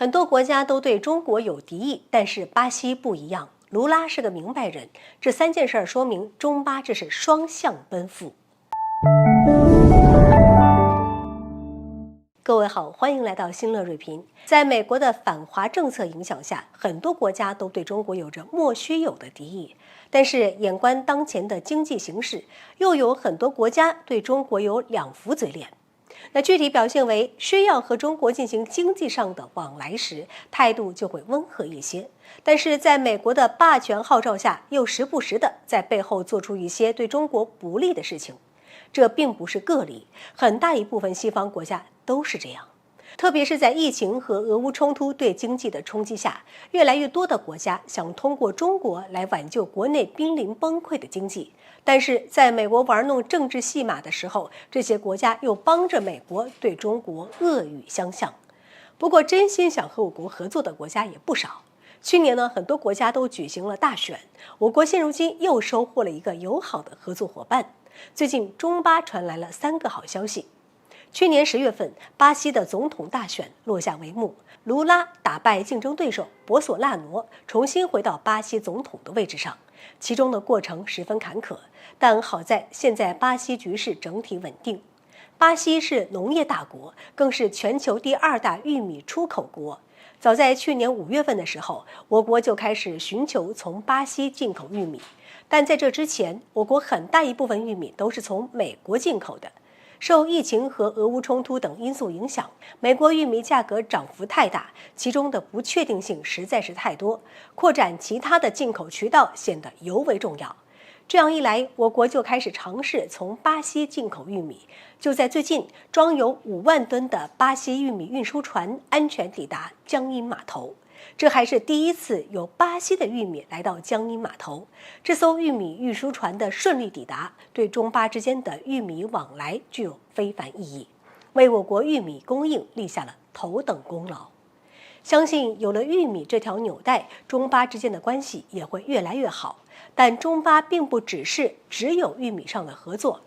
很多国家都对中国有敌意，但是巴西不一样。卢拉是个明白人，这三件事说明中巴这是双向奔赴。各位好，欢迎来到新乐锐评。在美国的反华政策影响下，很多国家都对中国有着莫须有的敌意。但是，眼观当前的经济形势，又有很多国家对中国有两副嘴脸。那具体表现为，需要和中国进行经济上的往来时，态度就会温和一些；但是在美国的霸权号召下，又时不时的在背后做出一些对中国不利的事情。这并不是个例，很大一部分西方国家都是这样。特别是在疫情和俄乌冲突对经济的冲击下，越来越多的国家想通过中国来挽救国内濒临崩溃的经济。但是在美国玩弄政治戏码的时候，这些国家又帮着美国对中国恶语相向。不过真心想和我国合作的国家也不少。去年呢，很多国家都举行了大选，我国现如今又收获了一个友好的合作伙伴。最近中巴传来了3个好消息。去年10月份，巴西的总统大选落下帷幕，卢拉打败竞争对手博索纳罗，重新回到巴西总统的位置上。其中的过程十分坎坷，但好在现在巴西局势整体稳定。巴西是农业大国，更是全球第2大玉米出口国。早在去年5月份的时候，我国就开始寻求从巴西进口玉米，但在这之前，我国很大一部分玉米都是从美国进口的。受疫情和俄乌冲突等因素影响，美国玉米价格涨幅太大，其中的不确定性实在是太多，扩展其他的进口渠道显得尤为重要。这样一来，我国就开始尝试从巴西进口玉米。就在最近，装有5万吨的巴西玉米运输船安全抵达江阴码头。这还是第一次有巴西的玉米来到江阴码头。这艘玉米运输船的顺利抵达，对中巴之间的玉米往来具有非凡意义，为我国玉米供应立下了头等功劳。相信有了玉米这条纽带，中巴之间的关系也会越来越好。但中巴并不只有玉米上的合作。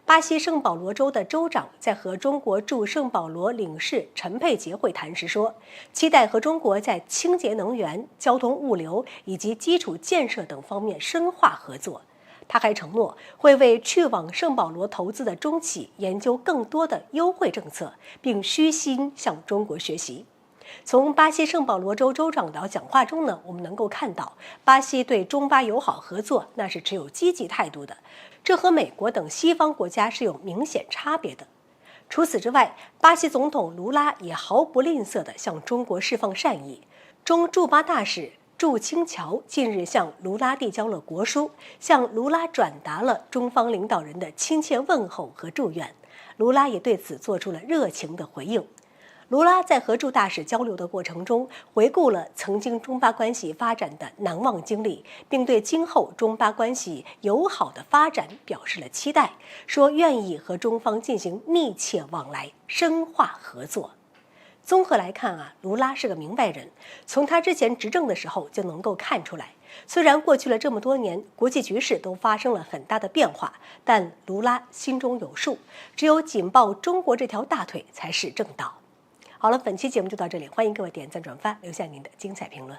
巴西圣保罗州的州长在和中国驻圣保罗领事陈佩杰会谈时说，期待和中国在清洁能源、交通物流以及基础建设等方面深化合作。他还承诺会为去往圣保罗投资的中企研究更多的优惠政策，并虚心向中国学习。从巴西圣保罗州州长的讲话中呢，我们能够看到，巴西对中巴友好合作那是持有积极态度的，这和美国等西方国家是有明显差别的。除此之外，巴西总统卢拉也毫不吝啬地向中国释放善意。中驻巴大使祝清桥近日向卢拉递交了国书，向卢拉转达了中方领导人的亲切问候和祝愿。卢拉也对此做出了热情的回应。卢拉在和驻大使交流的过程中，回顾了曾经中巴关系发展的难忘经历，并对今后中巴关系友好的发展表示了期待，说愿意和中方进行密切往来，深化合作。综合来看卢拉是个明白人，从他之前执政的时候就能够看出来。虽然过去了这么多年，国际局势都发生了很大的变化，但卢拉心中有数，只有紧抱中国这条大腿才是正道。好了，本期节目就到这里，欢迎各位点赞转发，留下您的精彩评论。